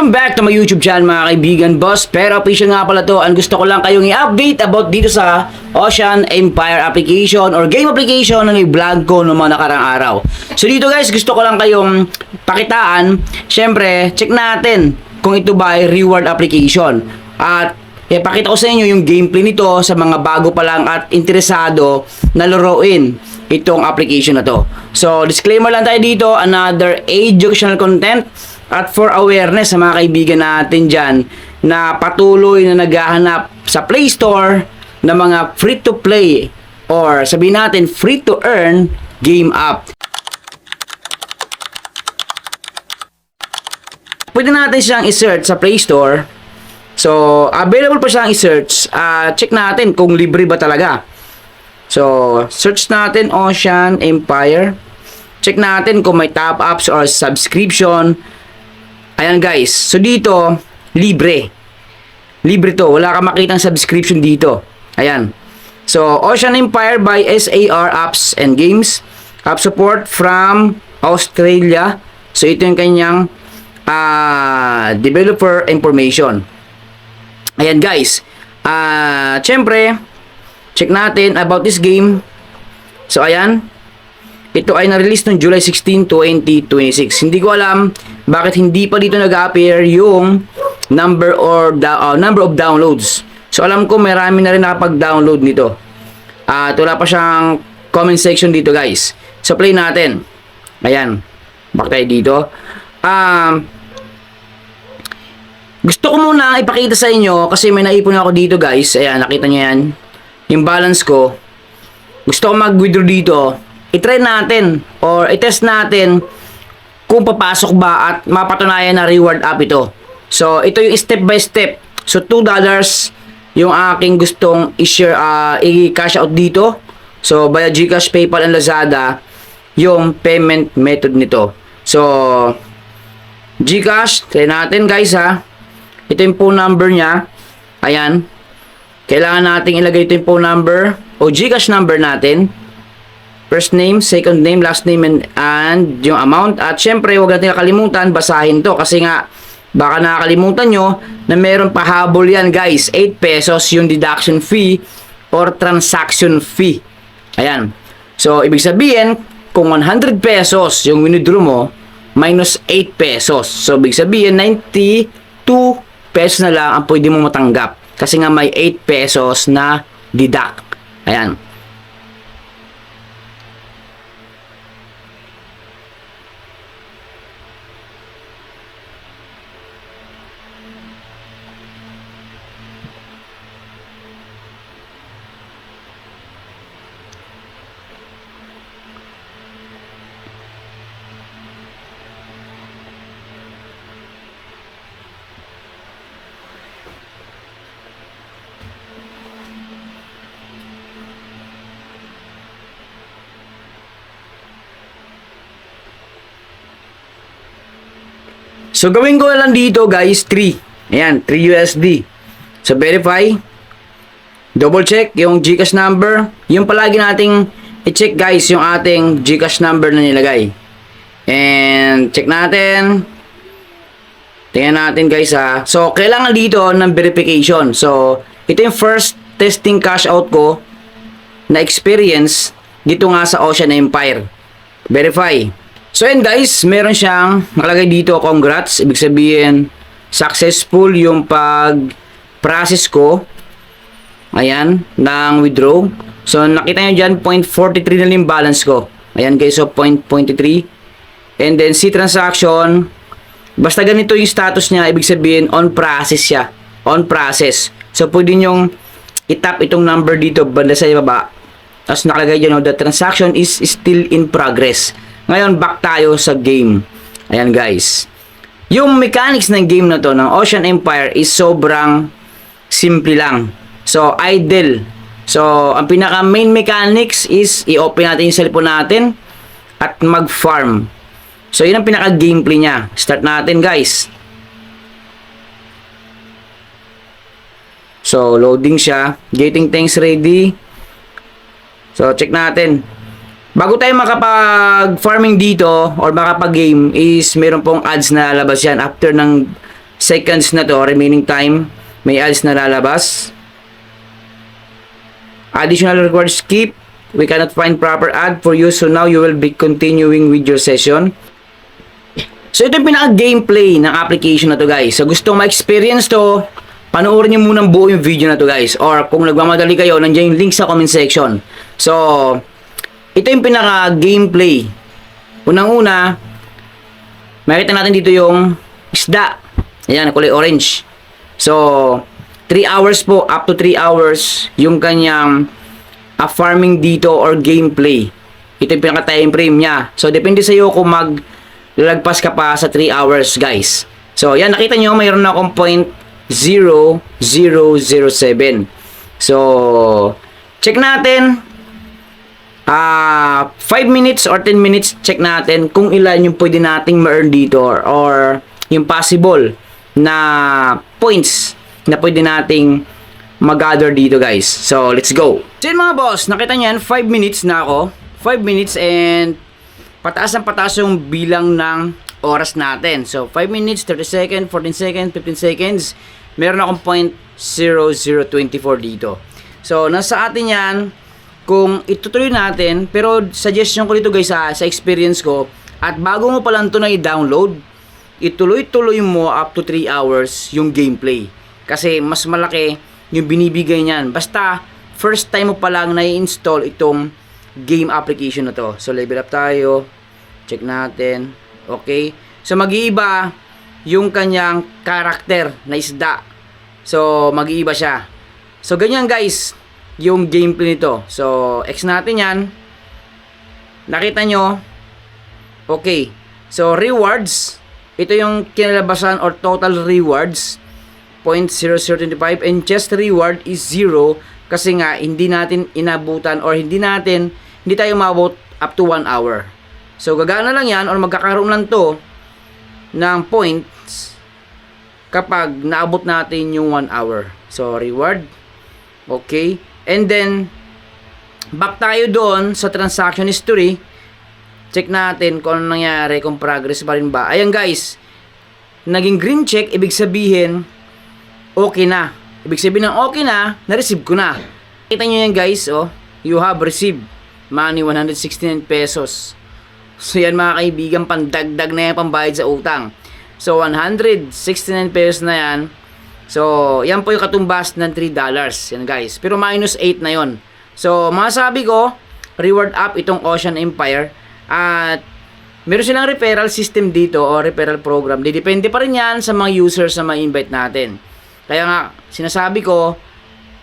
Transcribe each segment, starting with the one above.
Welcome back to my YouTube channel mga kaibigan, boss. Pero official nga pala to. Ang gusto ko lang kayong i-update about dito sa Ocean Empire application or game application na i-vlog ko noong mga nakarang araw. So dito guys, gusto ko lang kayong pakitaan. Syempre, check natin kung ito ba ay reward application. At ipakita ko sa inyo yung gameplay nito sa mga bago pa lang at interesado na laruin itong application na to. So disclaimer lang tayo dito, another educational content at for awareness sa mga kaibigan natin dyan na patuloy na naghahanap sa Play Store ng mga free-to-play or sabihin natin free-to-earn game app. Pwede natin siyang i-search sa Play Store. So, available pa siyang i-search. Check natin kung libre ba talaga. So, search natin Ocean Empire. Check natin kung may top-ups or subscription. Ayan guys, so dito, libre. Libre to, wala kang makitang subscription dito. Ayan. So, Ocean Empire by SAR Apps and Games. App support from Australia. So, ito yung kanyang developer information. Ayan guys. Siyempre, check natin about this game. So, ayan. Ito ay na-release noong July 16, 2026. Hindi ko alam bakit hindi pa dito nag-appear yung number of downloads. So alam ko marami na rin nakapag-download nito. At wala pa siyang comment section dito guys. So play natin. Ayan. Back tayo dito. Gusto ko muna ipakita sa inyo kasi may naipon ako dito guys. Ayan, nakita nyo yan. Yung balance ko. Gusto ko mag-withdraw dito. I-try natin or i-test natin kung papasok ba at mapatunayan na reward app ito. So, ito yung step by step. So, $2 yung aking gustong i-share, i-cash out dito. So, via GCash, PayPal, and Lazada yung payment method nito. So, GCash, try natin guys ha. Ito yung phone number niya. Ayan. Kailangan nating ilagay ito yung phone number o GCash number natin. First name, second name, last name, and yung amount. At syempre, huwag natin nakalimutan, basahin to. Kasi nga, baka nakakalimutan nyo na meron pahabol yan guys. 8 pesos yung deduction fee or transaction fee. Ayan. So, ibig sabihin, kung 100 pesos yung withdraw mo, minus 8 pesos. So, ibig sabihin, 92 pesos na lang ang pwede mo matanggap. Kasi nga may 8 pesos na deduct. Ayan. So, gawin ko lang dito guys, 3. Ayan, 3 USD. So, verify. Double check yung GCash number. Yung palagi nating i-check guys, yung ating GCash number na nilagay. And, check natin. Tingnan natin guys ha. So, kailangan dito ng verification. So, ito yung first testing cash out ko na experience dito nga sa Ocean Empire. Verify. So yan guys, meron siyang nakalagay dito, congrats. Ibig sabihin, successful yung pag-process ko. Ayan, ng withdraw. So nakita nyo dyan, 0.43 na yung balance ko. Ayan guys, so 0.23. And then see transaction. Basta ganito yung status niya, ibig sabihin, on process siya. On process. So pwede nyong itap itong number dito, banda sa ibaba. Tapos nakalagay dyan, the transaction is still in progress. Ngayon, back tayo sa game. Ayan guys. Yung mechanics ng game na to, ng Ocean Empire, is sobrang simple lang. So, idle. So, ang pinaka main mechanics is i-open natin yung cellphone natin at mag-farm. So, yun ang pinaka gameplay niya. Start natin guys. So, loading siya. Getting things ready. So, check natin. Bago tayo makapag-farming dito or makapag-game is meron pong ads na labas yan after ng seconds na to, remaining time, may ads na lalabas. Additional required skip. We cannot find proper ad for you, so now you will be continuing with your session. So ito yung pinaka-gameplay ng application na to guys. So gusto ma-experience to, panoorin nyo muna buo yung video na to guys. Or kung nagmamadali kayo, nandiyan yung link sa comment section. So, ito yung pinaka-gameplay. Unang-una, makita natin dito yung isda. Ayan, kulay orange. So, 3 hours po, up to 3 hours, yung kanyang farming dito or gameplay. Ito yung pinaka-time frame niya. So, depende sa iyo kung lalagpas ka pa sa 3 hours, guys. So, yan, nakita nyo, mayroon na akong 0.0007. So, check natin. 5 minutes or 10 minutes, check natin kung ilan yung pwede nating ma-earn dito or yung possible na points na pwede nating mag-gather dito, guys. So, let's go. So, yun mga boss, nakita nyo yan, 5 minutes na ako. 5 minutes and pataas yung bilang ng oras natin. So, 5 minutes, 30 seconds, 14 seconds, 15 seconds. Meron akong 0.0024 dito. So, nasa atin yan kung itutuloy natin. Pero, suggestion ko dito guys sa experience ko. At bago mo pa lang ito na i-download, ituloy-tuloy mo up to 3 hours yung gameplay. Kasi, mas malaki yung binibigay niyan. Basta, first time mo pa lang na-install itong game application na to. So, level up tayo. Check natin. Okay. So, mag-iiba yung kanyang karakter na isda. So, mag-iiba siya. So, ganyan guys, yung gameplay nito. So, X natin yan. Nakita nyo. Okay. So, rewards. Ito yung kinalabasan or total rewards. 0.0025 and chest reward is 0 kasi nga hindi natin inabutan or hindi tayo mabot up to 1 hour. So gagana lang yan or magkakaroon lang to ng points kapag naabot natin yung 1 hour. So reward. Okay. And then back tayo doon sa transaction history. Check natin kung ano nangyari, kung progress pa rin ba. Ayan guys. Naging green check, ibig sabihin okay na. Ibig sabihin ng okay na, na-receive ko na. Kita nyo yan guys, oh. You have received money 169 pesos. So yan mga kaibigan, pandagdag na yan, pambayad sa utang. So 169 pesos na yan. So yan po yung katumbas ng $3. Yan guys. Pero minus 8 na yon. So masasabi ko, reward up itong Ocean Empire. At meron silang referral system dito o referral program. Depende pa rin yan sa mga users na ma-invite natin. Kaya nga, sinasabi ko,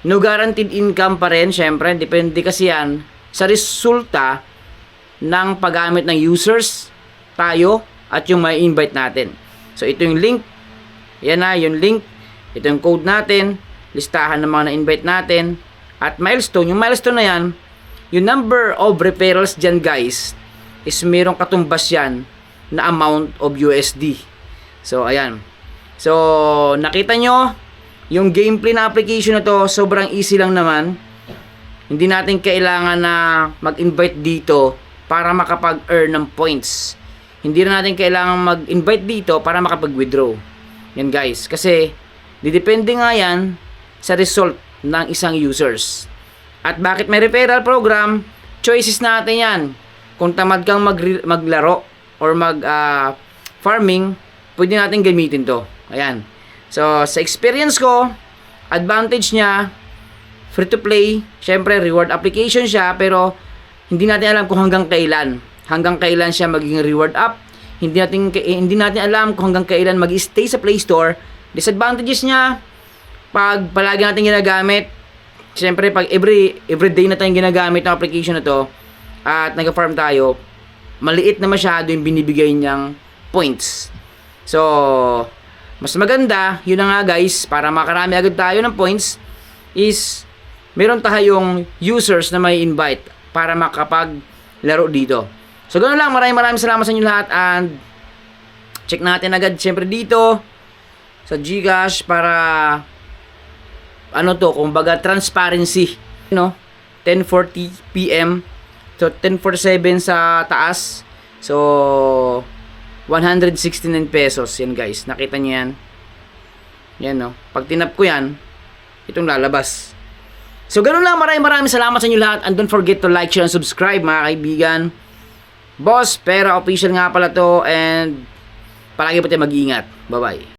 no guaranteed income pa rin. Syempre, depende kasi yan sa resulta ng paggamit ng users, tayo, at yung may invite natin. So, ito yung link. Yan na, yung link. Ito yung code natin. Listahan ng mga na-invite natin. At milestone. Yung milestone na yan, yung number of referrals dyan, guys, is merong katumbas yan na amount of USD. So, ayan. So, nakita nyo, yung gameplay na application na to, sobrang easy lang naman. Hindi natin kailangan na mag-invite dito para makapag-earn ng points. Hindi na natin kailangan mag-invite dito para makapag-withdraw. Yan guys. Kasi, didepende nga yan sa result ng isang users. At bakit may referral program? Choices natin yan. Kung tamad kang maglaro or farming, pwede natin gamitin to. Ayan. So, sa experience ko, advantage niya, free to play, syempre reward application siya, pero hindi natin alam kung hanggang kailan. Hanggang kailan siya magiging reward up. Hindi natin alam kung hanggang kailan mag-stay sa Play Store. Disadvantages niya, pag palagi natin ginagamit, syempre pag every day na tayong ginagamit ng application na to, at nag-farm tayo, maliit na masyado yung binibigay niyang points. So, mas maganda, yun na nga guys, para makarami agad tayo ng points, is meron tayong users na may invite para makapaglaro dito. So, ganoon lang, maraming salamat sa inyo lahat and check natin agad syempre dito sa GCash para kumbaga transparency, 10:40 PM. So, 10:47 sa taas. So, 169 pesos. Yan guys. Nakita nyo yan. Yan, no? Pag tinap ko yan, itong lalabas. So, ganun lang. Maraming salamat sa inyo lahat. And don't forget to like, share, and subscribe, mga kaibigan. Boss, Pera Official nga pala to. And palagi po tayo mag-iingat. Bye-bye.